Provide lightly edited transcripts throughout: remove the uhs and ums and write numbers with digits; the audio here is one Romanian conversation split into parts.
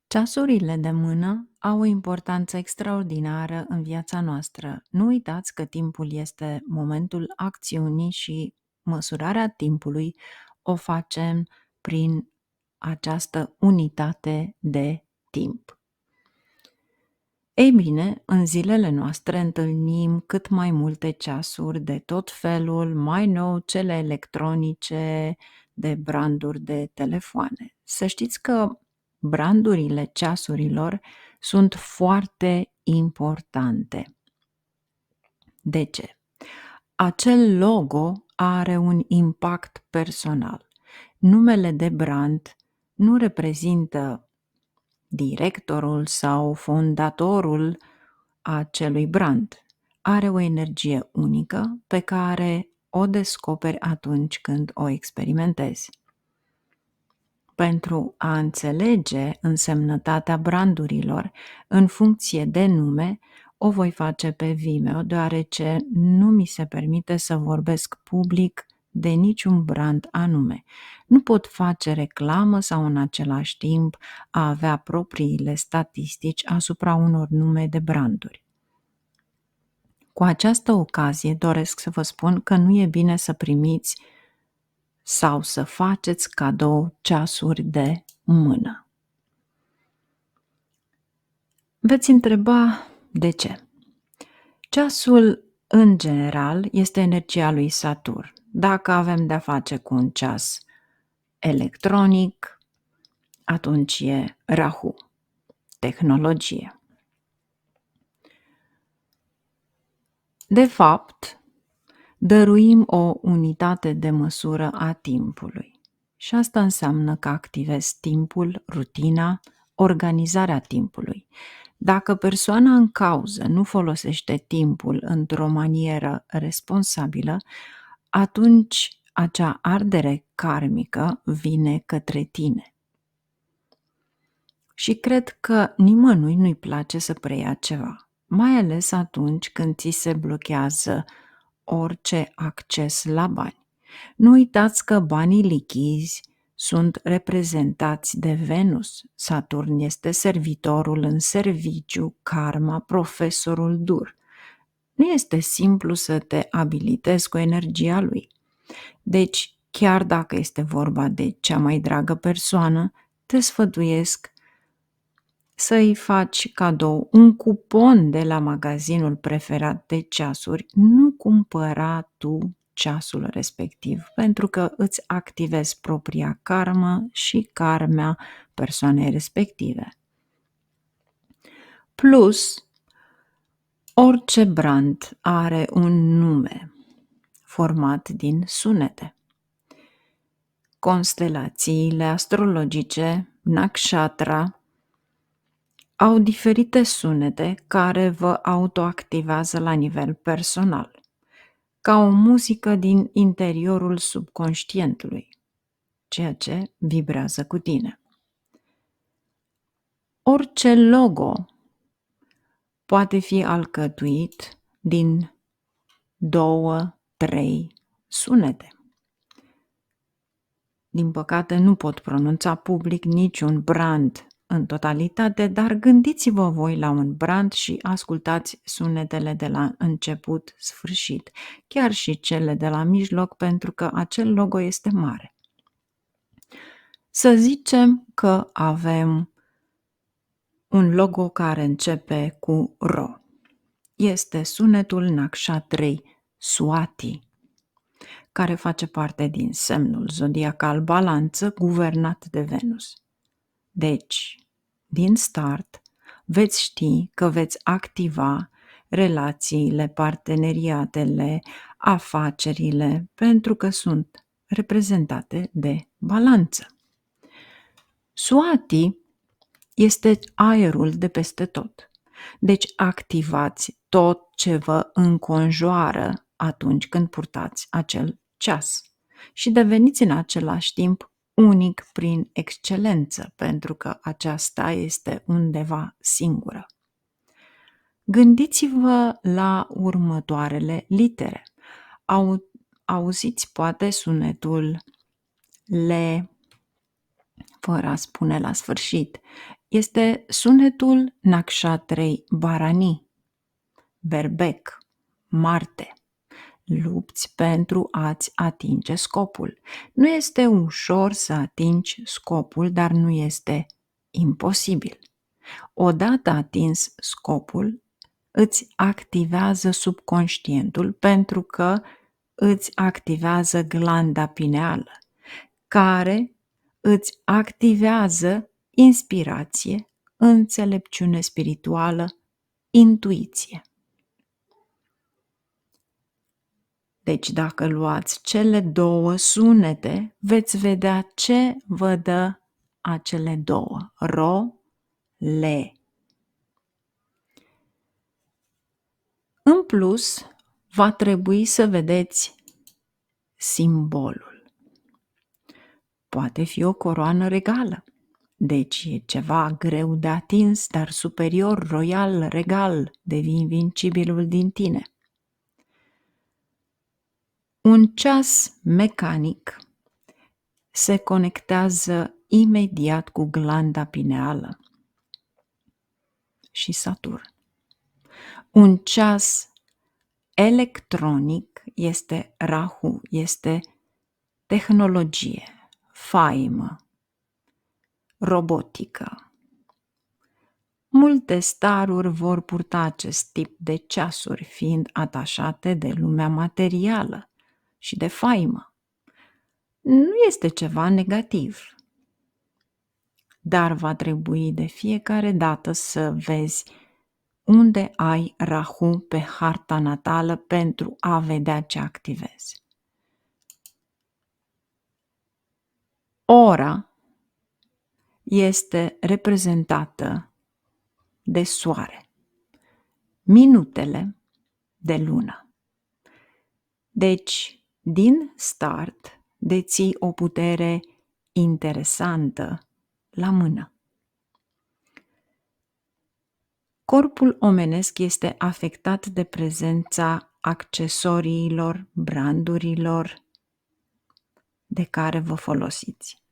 Ceasurile de mână au o importanță extraordinară în viața noastră. Nu uitați că timpul este momentul acțiunii și măsurarea timpului o facem prin această unitate de timp. Ei bine, în zilele noastre întâlnim cât mai multe ceasuri de tot felul, mai nou cele electronice, de branduri de telefoane. Să știți că brandurile ceasurilor sunt foarte importante. De ce? Acel logo are un impact personal. Numele de brand nu reprezintă directorul sau fondatorul acelui brand. Are o energie unică pe care o descoperi atunci când o experimentezi. Pentru a înțelege însemnătatea brandurilor în funcție de nume, o voi face pe Vimeo, deoarece nu mi se permite să vorbesc public de niciun brand anume. Nu pot face reclamă sau în același timp a avea propriile statistici asupra unor nume de branduri. Cu această ocazie doresc să vă spun că nu e bine să primiți sau să faceți cadou ceasuri de mână. Veți întreba de ce. Ceasul, în general, este energia lui Saturn. Dacă avem de-a face cu un ceas electronic, atunci e Rahu, tehnologie. De fapt, dăruim o unitate de măsură a timpului. Și asta înseamnă că activezi timpul, rutina, organizarea timpului. Dacă persoana în cauză nu folosește timpul într-o manieră responsabilă, atunci acea ardere karmică vine către tine. Și cred că nimănui nu-i place să preia ceva, mai ales atunci când ți se blochează orice acces la bani. Nu uitați că banii lichizi sunt reprezentați de Venus. Saturn este servitorul în serviciu, karma, profesorul dur. Nu este simplu să te abilitezi cu energia lui. Deci, chiar dacă este vorba de cea mai dragă persoană, te sfătuiesc să-i faci cadou un cupon de la magazinul preferat de ceasuri. Nu cumpăra tu ceasul respectiv, pentru că îți activezi propria karmă și karmea persoanei respective. Plus, orice brand are un nume format din sunete. Constelațiile astrologice, nakshatra, au diferite sunete care vă autoactivează la nivel personal, ca o muzică din interiorul subconștientului, ceea ce vibrează cu tine. Orice logo poate fi alcătuit din 2-3 sunete. Din păcate nu pot pronunța public niciun brand în totalitate, dar gândiți-vă voi la un brand și ascultați sunetele de la început-sfârșit, chiar și cele de la mijloc, pentru că acel logo este mare. Să zicem că avem un logo care începe cu Ro. Este sunetul Nakshatrei Swati, care face parte din semnul zodiacal Balanță, guvernat de Venus. Deci, din start, veți ști că veți activa relațiile, parteneriatele, afacerile, pentru că sunt reprezentate de balanță. Swati este aerul de peste tot. Deci activați tot ce vă înconjoară atunci când purtați acel ceas și deveniți în același timp unic prin excelență, pentru că aceasta este undeva singură. Gândiți-vă la următoarele litere. Auziți poate sunetul le, fără a spune la sfârșit, este sunetul Nakshatrei Bharani, berbec, Marte. Lupți pentru a-ți atinge scopul. Nu este ușor să atingi scopul, dar nu este imposibil. Odată atins scopul, îți activează subconștientul pentru că îți activează glanda pineală, care îți activează inspirație, înțelepciune spirituală, intuiție. Deci dacă luați cele două sunete, veți vedea ce vă dă acele două, ro, le. În plus, va trebui să vedeți simbolul. Poate fi o coroană regală, deci e ceva greu de atins, dar superior, royal, regal, devii invincibilul din tine. Un ceas mecanic se conectează imediat cu glanda pineală și Saturn. Un ceas electronic este Rahu, este tehnologie, faimă, robotică. Multe staruri vor purta acest tip de ceasuri, fiind atașate de lumea materială și de faimă. Nu este ceva negativ, dar va trebui de fiecare dată să vezi unde ai Rahu pe harta natală pentru a vedea ce activezi. Ora este reprezentată de soare, minutele de lună. Deci, din start, deții o putere interesantă la mână. Corpul omenesc este afectat de prezența accesoriilor, brandurilor de care vă folosiți.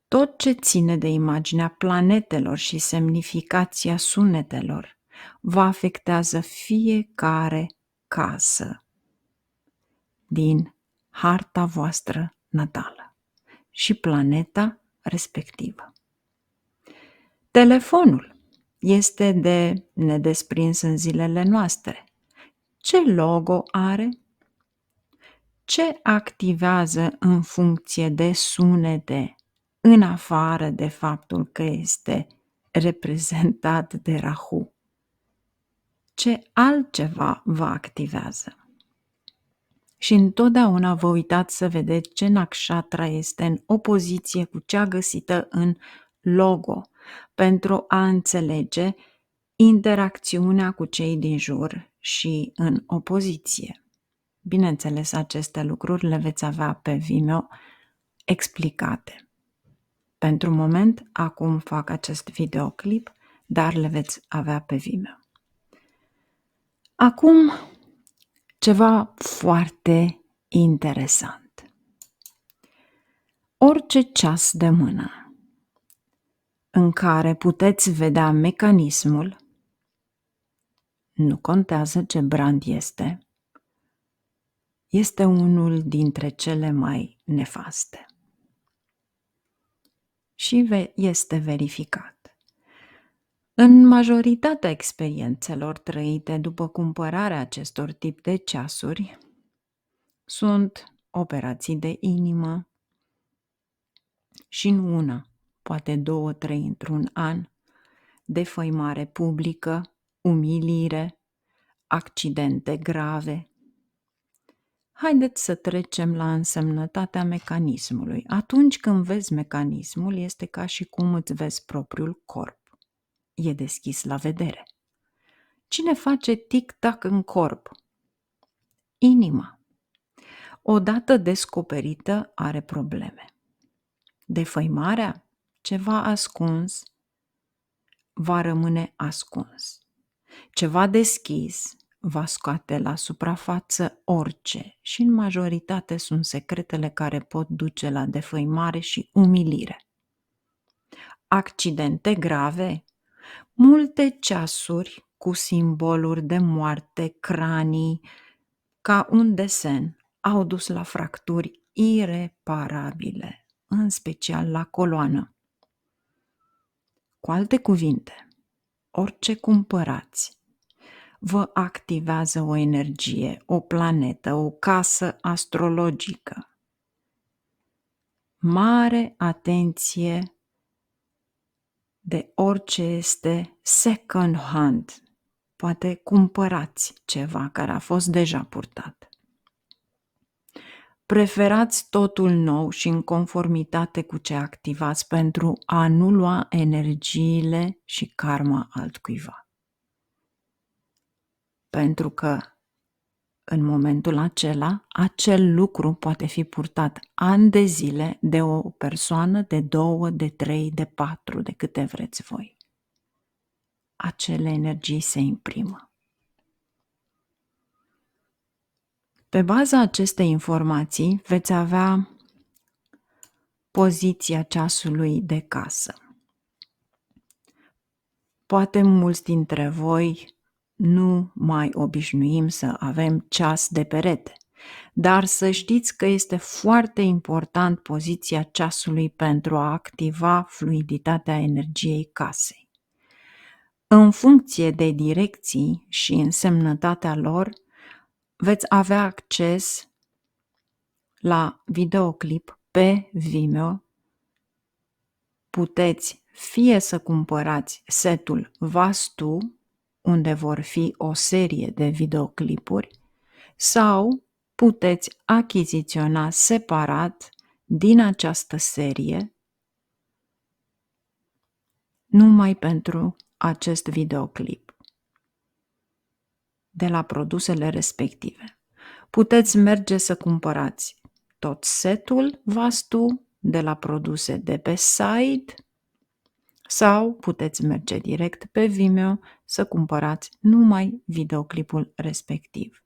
Tot ce ține de imaginea planetelor și semnificația sunetelor vă afectează fiecare casă din harta voastră natală și planeta respectivă. Telefonul este de nedesprins în zilele noastre. Ce logo are? Ce activează în funcție de sunete, în afară de faptul că este reprezentat de Rahu? Ce altceva vă activează? Și întotdeauna vă uitați să vedeți ce nakshatra este în opoziție cu cea găsită în logo, pentru a înțelege interacțiunea cu cei din jur și în opoziție. Bineînțeles, aceste lucruri le veți avea pe Vimeo explicate. Pentru moment, acum fac acest videoclip, dar le veți avea pe Vimeo. Acum, ceva foarte interesant. Orice ceas de mână în care puteți vedea mecanismul, nu contează ce brand este unul dintre cele mai nefaste. Și este verificat. În majoritatea experiențelor trăite după cumpărarea acestor tip de ceasuri, sunt operații de inimă și nu una, poate 2-3 într-un an, defăimare publică, umilire, accidente grave. Haideți să trecem la însemnătatea mecanismului. Atunci când vezi mecanismul, este ca și cum îți vezi propriul corp. E deschis la vedere. Cine face tic-tac în corp? Inima. Odată descoperită, are probleme. Defăimarea? Ceva ascuns va rămâne ascuns. Ceva deschis va scoate la suprafață orice și în majoritate sunt secretele care pot duce la defăimare și umilire. accidente grave, multe ceasuri cu simboluri de moarte, cranii, ca un desen, au dus la fracturi ireparabile, în special la coloană. Cu alte cuvinte, orice cumpărați vă activează o energie, o planetă, o casă astrologică. Mare atenție de orice este second hand. Poate cumpărați ceva care a fost deja purtat. Preferați totul nou și în conformitate cu ce activați pentru a nu lua energiile și karma altcuiva. Pentru că în momentul acela, acel lucru poate fi purtat ani de zile de o persoană, de 2, de 3, de 4, de câte vreți voi. Acele energii se imprimă. Pe baza acestei informații veți avea poziția ceasului de casă. Poate mulți dintre voi nu mai obișnuim să avem ceas de perete, dar să știți că este foarte important poziția ceasului pentru a activa fluiditatea energiei casei. În funcție de direcții și însemnătatea lor, veți avea acces la videoclip pe Vimeo. Puteți fie să cumpărați setul Vastu, unde vor fi o serie de videoclipuri, sau puteți achiziționa separat din această serie numai pentru acest videoclip de la produsele respective. Puteți merge să cumpărați tot setul Vastu de la produse de pe site sau puteți merge direct pe Vimeo să cumpărați numai videoclipul respectiv.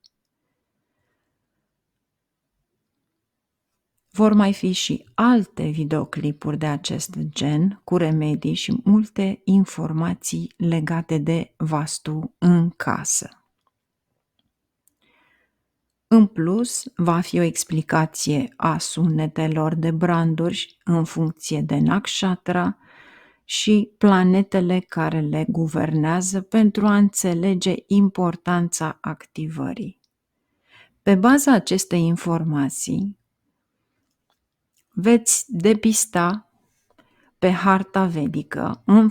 Vor mai fi și alte videoclipuri de acest gen, cu remedii și multe informații legate de Vastu în casă. În plus, va fi o explicație a sunetelor de branduri în funcție de nakshatra și planetele care le guvernează pentru a înțelege importanța activării. Pe baza acestei informații, veți depista pe harta vedică în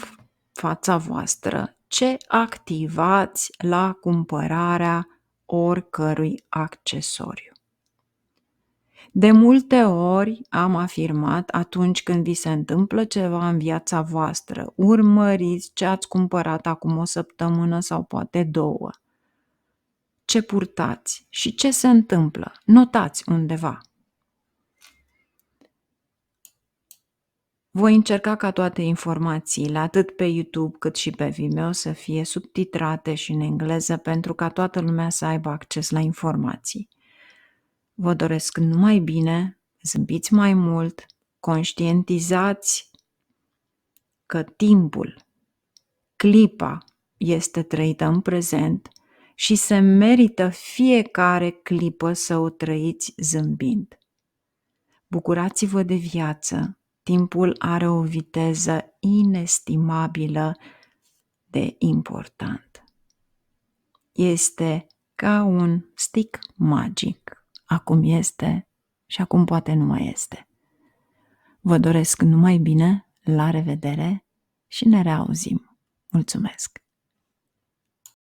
fața voastră ce activați la cumpărarea oricărui accesoriu. De multe ori am afirmat, atunci când vi se întâmplă ceva în viața voastră, urmăriți ce ați cumpărat acum o săptămână sau poate 2. Ce purtați și ce se întâmplă. Notați undeva. Voi încerca ca toate informațiile, atât pe YouTube cât și pe Vimeo, să fie subtitrate și în engleză pentru ca toată lumea să aibă acces la informații. Vă doresc numai bine, zâmbiți mai mult, conștientizați că timpul, clipa este trăită în prezent și se merită fiecare clipă să o trăiți zâmbind. Bucurați-vă de viață, timpul are o viteză inestimabilă de important. Este ca un stick magic. Acum este și acum poate nu mai este. Vă doresc numai bine, la revedere și ne reauzim. Mulțumesc!